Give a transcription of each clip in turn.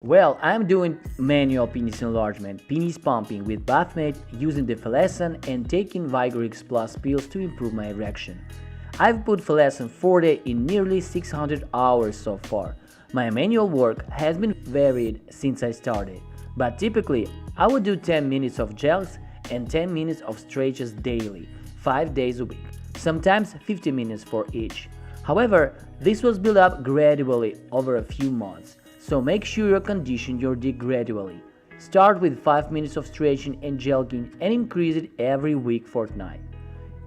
Well, I'm doing manual penis enlargement, penis pumping with bathmate using the Phallosan and taking Vigorix Plus pills to improve my erection. I've put Phallosan Forte in nearly 600 hours so far. My manual work has been varied since I started, but typically I would do 10 minutes of gels and 10 minutes of stretches daily, 5 days a week, sometimes 50 minutes for each. However, this was built up gradually over a few months. So make sure you condition your dick gradually. Start with 5 minutes of stretching and jelqing and increase it every week fortnight.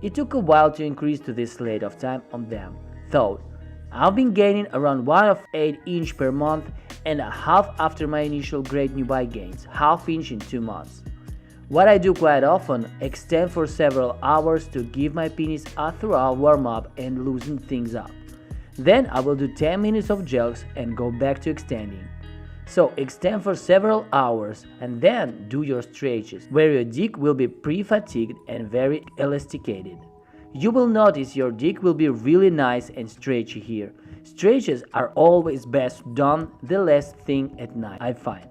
It took a while to increase to this length of time on them, though. I've been gaining around 1 of 8 inch per month and a half after my initial great newbie gains, half inch in 2 months. What I do quite often, extend for several hours to give my penis a thorough warm up and loosen things up. Then I will do 10 minutes of gels and go back to extending. So extend for several hours and then do your stretches, where your dick will be pre-fatigued and very elasticated. You will notice your dick will be really nice and stretchy here. Stretches are always best done the last thing at night, I find.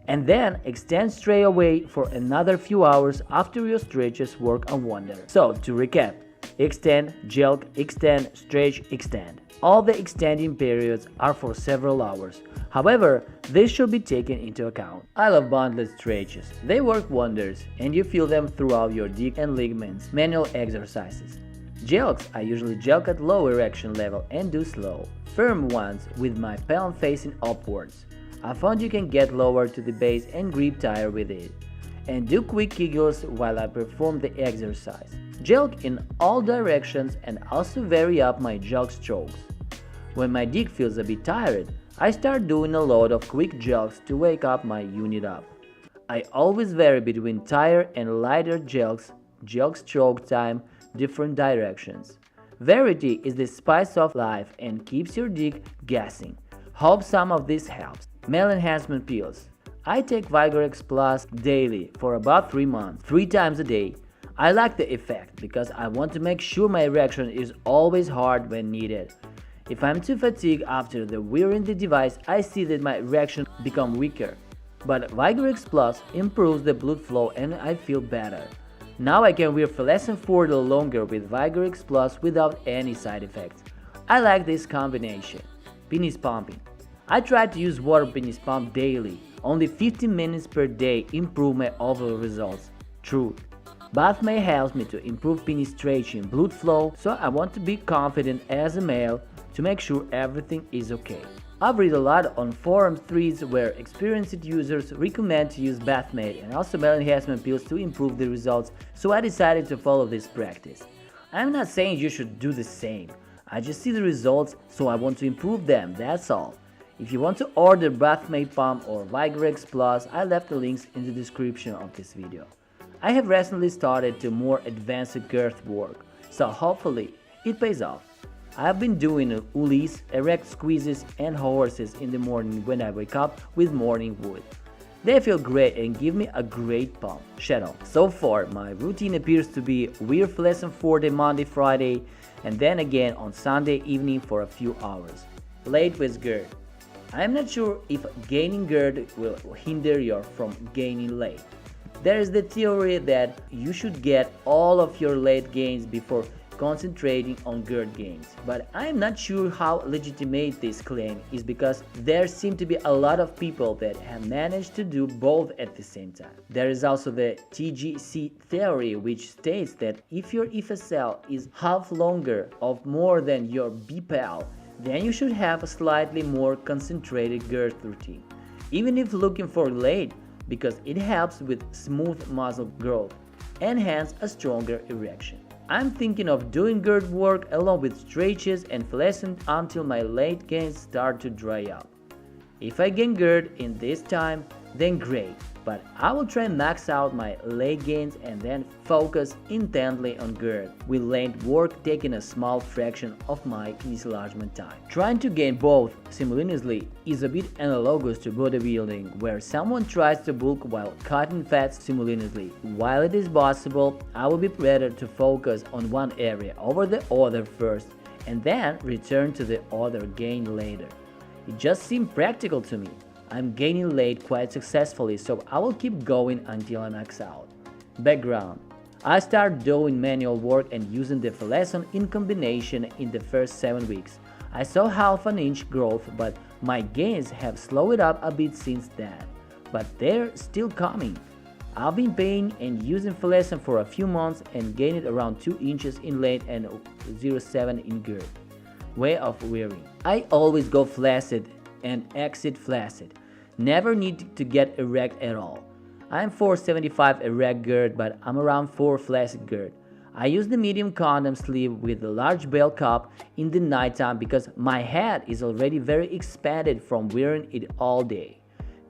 And then extend straight away for another few hours after your stretches work a wonder. So to recap, extend, jelq, extend, stretch, extend. All the extending periods are for several hours. However, this should be taken into account. I love bondless stretches. They work wonders and you feel them throughout your dick and ligaments. Manual exercises. Jelqs, I usually jelq at low erection level and do slow, firm ones with my palm facing upwards. I found you can get lower to the base and grip tighter with it. And do quick kegels while I perform the exercise. Jelq in all directions and also vary up my jelq strokes. When my dick feels a bit tired, I start doing a lot of quick jelqs to wake up my unit up. I always vary between tighter and lighter jelq stroke time, different directions. Variety is the spice of life and keeps your dick gassing. Hope some of this helps. Male enhancement pills. I take Vigorix Plus daily for about 3 months, 3 times a day. I like the effect because I want to make sure my erection is always hard when needed. If I'm too fatigued after the wearing the device, I see that my erection become weaker. But Vigorix Plus improves the blood flow and I feel better. Now I can wear Phallosan Forte longer with Vigorix Plus without any side effects. I like this combination. Penis pumping. I try to use water penis pump daily. Only 15 minutes per day improve my overall results. True. Bath may help me to improve penis stretching, blood flow, so I want to be confident as a male to make sure everything is okay. I've read a lot on forum threads where experienced users recommend to use bathmate and also male enhancement pills to improve the results, so I decided to follow this practice. I'm not saying you should do the same. I just see the results, so I want to improve them, that's all. If you want to order bathmate pump or Vigorix Plus, I left the links in the description of this video. I have recently started to more advanced girth work, so hopefully it pays off. I have been doing ullis, erect squeezes and horses in the morning when I wake up with morning wood. They feel great and give me a great pump. Shadow. So far, my routine appears to be wear Phallosan Forte Monday, Friday, and then again on Sunday evening for a few hours. Late with girth. I am not sure if gaining girth will hinder you from gaining late. There is the theory that you should get all of your late gains before concentrating on girth gains, but I am not sure how legitimate this claim is because there seem to be a lot of people that have managed to do both at the same time. There is also the TGC theory, which states that if your FSL is half longer of more than your BPL, then you should have a slightly more concentrated girth routine, even if looking for late, because it helps with smooth muscle growth and hence a stronger erection. I'm thinking of doing girth work along with stretches and Phallosan until my late gains start to dry up. If I gain girth in this time, then great, but I will try and max out my late gains and then focus intently on girth, with length work taking a small fraction of my penis enlargement time. Trying to gain both simultaneously is a bit analogous to bodybuilding, where someone tries to bulk while cutting fat simultaneously. While it is possible, I will be better to focus on one area over the other first and then return to the other gain later. It just seemed practical to me. I'm gaining weight quite successfully, so I will keep going until I max out. Background: I started doing manual work and using the Phallosan in combination in the first 7 weeks. I saw half an inch growth, but my gains have slowed up a bit since then. But they're still coming. I've been paying and using Phallosan for a few months and gained around 2 inches in length and 0.7 in girth. Way of wearing: I always go flaccid and exit flaccid. Never need to get erect at all. I'm 475 erect girth, but I'm around 4 flaccid girth. I use the medium condom sleeve with the large bell cup in the nighttime because my head is already very expanded from wearing it all day.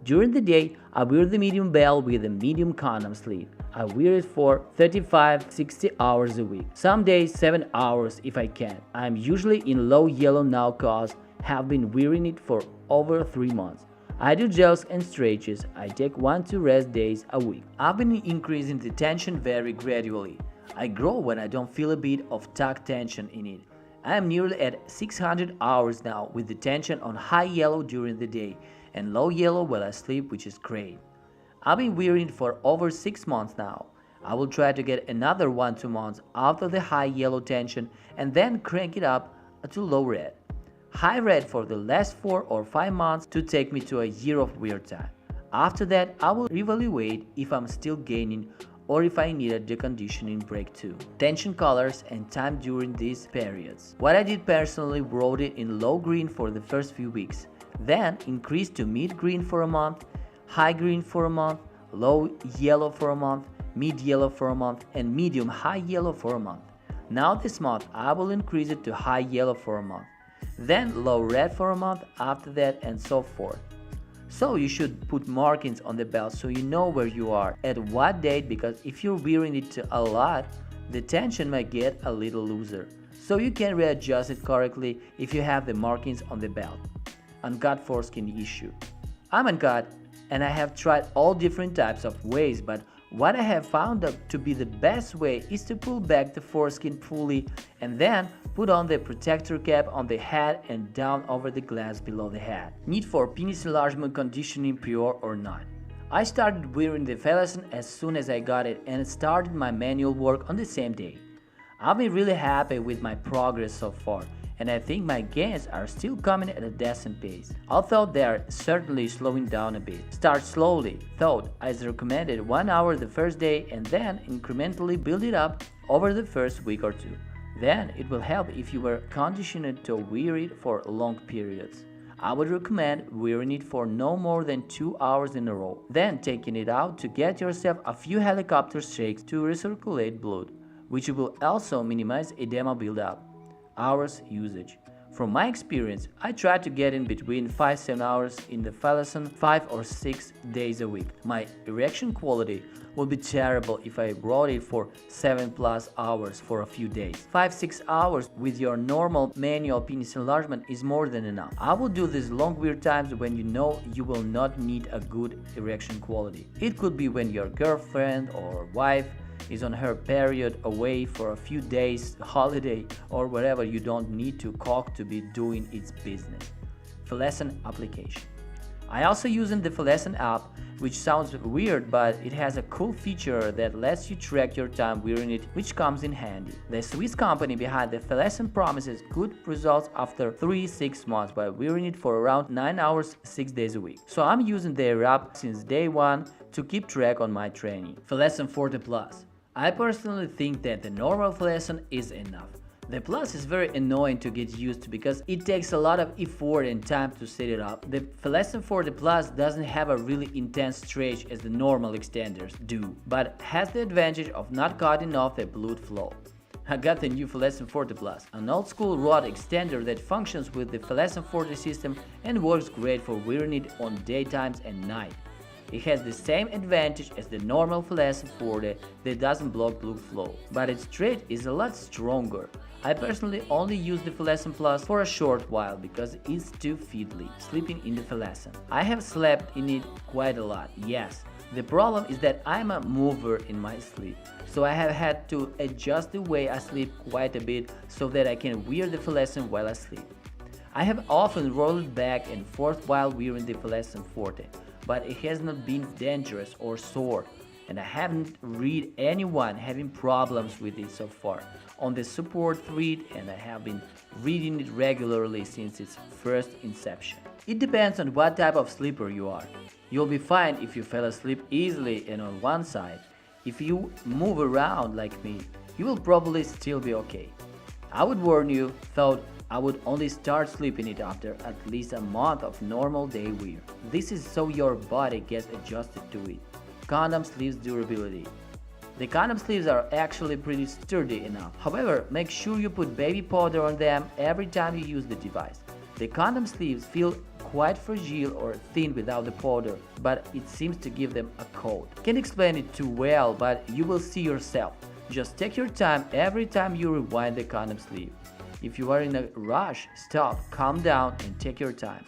During the day, I wear the medium bell with the medium condom sleeve. I wear it for 35-60 hours a week. Some days 7 hours if I can. I'm usually in low yellow now cause have been wearing it for over 3 months. I do jogs and stretches. I take 1-2 rest days a week. I've been increasing the tension very gradually. I grow when I don't feel a bit of tuck tension in it. I am nearly at 600 hours now with the tension on high yellow during the day and low yellow while I sleep, which is great. I've been wearing it for over 6 months now. I will try to get another 1-2 months after the high yellow tension and then crank it up to low red. High red for the last 4 or 5 months to take me to a year of wear time. After that, I will reevaluate if I'm still gaining or if I need a deconditioning break too. Tension colors and time during these periods. What I did personally, wrote it in low green for the first few weeks, then increased to mid green for a month, high green for a month, low yellow for a month, mid yellow for a month, and medium high yellow for a month. Now this month I will increase it to high yellow for a month, then low red for a month after that, and so forth. So you should put markings on the belt so you know where you are at what date, because if you're wearing it a lot, the tension might get a little looser. So you can readjust it correctly if you have the markings on the belt. Uncut foreskin issue. I'm uncut and I have tried all different types of ways, but what I have found out to be the best way is to pull back the foreskin fully and then put on the protector cap on the head and down over the glans below the head. Need for penis enlargement conditioning prior or not? I started wearing the Phallosan as soon as I got it and started my manual work on the same day. I've been really happy with my progress so far, and I think my gains are still coming at a decent pace, although they are certainly slowing down a bit. Start slowly, though I recommended 1 hour the first day and then incrementally build it up over the first week or two. Then it will help if you were conditioned to wear it for long periods. I would recommend wearing it for no more than 2 hours in a row, then taking it out to get yourself a few helicopter shakes to recirculate blood, which will also minimize edema buildup. Hours usage. From my experience, I try to get in between 5-7 hours in the Phallosan 5 or 6 days a week. My erection quality would be terrible if I rode it for 7+ hours for a few days. 5-6 hours with your normal manual penis enlargement is more than enough. I will do these long weird times when you know you will not need a good erection quality. It could be when your girlfriend or wife is on her period, away for a few days, holiday, or whatever. You don't need to cock to be doing its business. Phallosan application. I also using the Phallosan app, which sounds weird, but it has a cool feature that lets you track your time wearing it, which comes in handy. The Swiss company behind the Phallosan promises good results after 3-6 months by wearing it for around 9 hours 6 days a week. So I'm using their app since day one to keep track on my training. Phallosan Forte Plus. I personally think that the normal Phallosan is enough. The Plus is very annoying to get used to because it takes a lot of effort and time to set it up. The Phallosan Forte Plus doesn't have a really intense stretch as the normal extenders do, but has the advantage of not cutting off the blood flow. I got the new Phallosan Forte Plus, an old school rod extender that functions with the Phallosan Forte system and works great for wearing it on daytimes and night. It has the same advantage as the normal Phallosan Forte that doesn't block blood flow, but its stretch is a lot stronger. I personally only use the Phallosan Plus for a short while because it's too fiddly, sleeping in the Phallosan. I have slept in it quite a lot, yes. The problem is that I'm a mover in my sleep, so I have had to adjust the way I sleep quite a bit so that I can wear the Phallosan while I sleep. I have often rolled back and forth while wearing the Phallosan Forte, but it has not been dangerous or sore, and I haven't read anyone having problems with it so far on the support thread, and I have been reading it regularly since its first inception. It depends on what type of sleeper you are. You'll be fine if you fell asleep easily and on one side. If you move around like me, you will probably still be okay. I would warn you, though, I would only start sleeping it after at least a month of normal day wear. This is so your body gets adjusted to it. Condom sleeves durability. The condom sleeves are actually pretty sturdy enough. However, make sure you put baby powder on them every time you use the device. The condom sleeves feel quite fragile or thin without the powder, but it seems to give them a coat. Can't explain it too well, but you will see yourself. Just take your time every time you rewind the condom sleeve. If you are in a rush, stop, calm down, and take your time.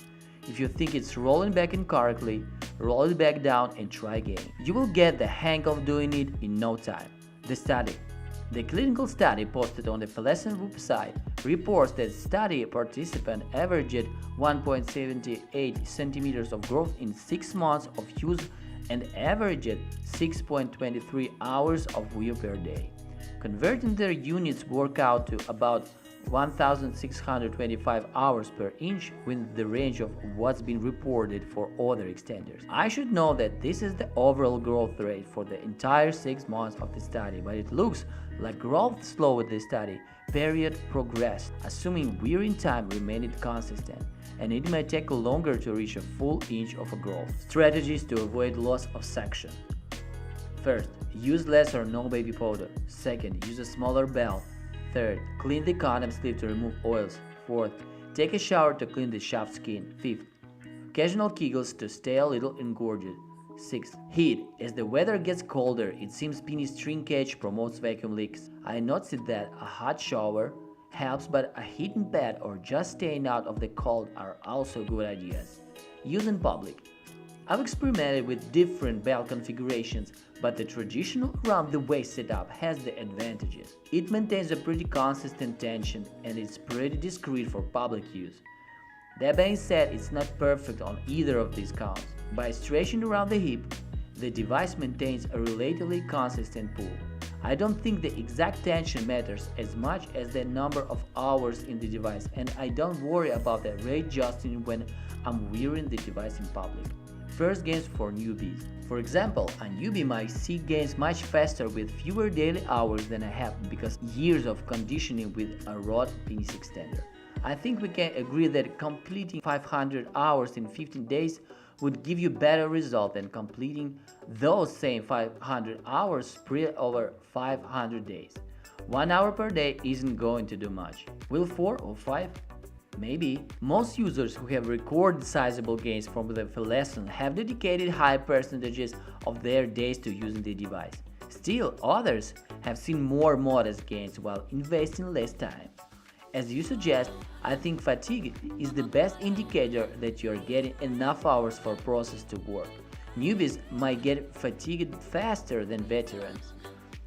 If you think it's rolling back incorrectly, roll it back down and try again. You will get the hang of doing it in no time. The study. The clinical study posted on the Phallosan website reports that study participant averaged 1.78 centimeters of growth in 6 months of use and averaged 6.23 hours of wear per day. Converting their units workout to about 1,625 hours per inch within the range of what's been reported for other extenders. I should know that this is the overall growth rate for the entire 6 months of the study, but it looks like growth slowed the study period progressed, assuming wearing time remained consistent, and it may take longer to reach a full inch of a growth. Strategies to avoid loss of section. First, use less or no baby powder. Second, use a smaller bell. Third, clean the condom sleeve to remove oils. Fourth, take a shower to clean the shaft skin. Fifth, occasional kegels to stay a little engorged. Sixth, heat. As the weather gets colder, it seems penis shrinkage promotes vacuum leaks. I noticed that a hot shower helps, but a heating pad or just staying out of the cold are also good ideas. Use in public. I've experimented with different belt configurations, but the traditional around-the-waist setup has the advantages. It maintains a pretty consistent tension and is pretty discreet for public use. That being said, it's not perfect on either of these counts. By stretching around the hip, the device maintains a relatively consistent pull. I don't think the exact tension matters as much as the number of hours in the device, and I don't worry about the rate adjusting when I'm wearing the device in public. First, gains for newbies. For example, a newbie might see gains much faster with fewer daily hours than I have because years of conditioning with a rod penis extender. I think we can agree that completing 500 hours in 15 days would give you better result than completing those same 500 hours spread over 500 days. 1 hour per day isn't going to do much. Will 4 or 5? Maybe. Most users who have recorded sizable gains from the Phallosan have dedicated high percentages of their days to using the device. Still, others have seen more modest gains while investing less time. As you suggest, I think fatigue is the best indicator that you are getting enough hours for process to work. Newbies might get fatigued faster than veterans.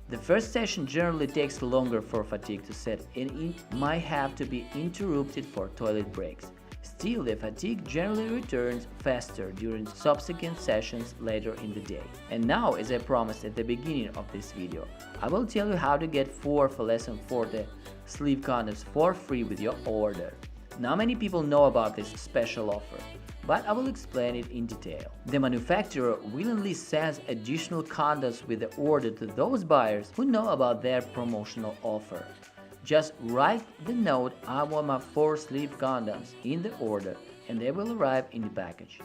The first session generally takes longer for fatigue to set and it might have to be interrupted for toilet breaks. Still, the fatigue generally returns faster during subsequent sessions later in the day. And now, as I promised at the beginning of this video, I will tell you how to get 4 Phallosan Forte sleeve condoms for free with your order. Not many people know about this special offer, but I will explain it in detail. The manufacturer willingly sends additional condoms with the order to those buyers who know about their promotional offer. Just write the note, "I want my 4 sleeve condoms" in the order, and they will arrive in the package.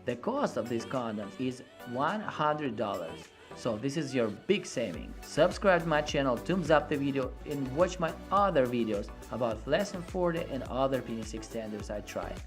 The cost of these condoms is $100, so this is your big saving. Subscribe to my channel, thumbs up the video, and watch my other videos about Phallosan Forte and other penis extenders I tried.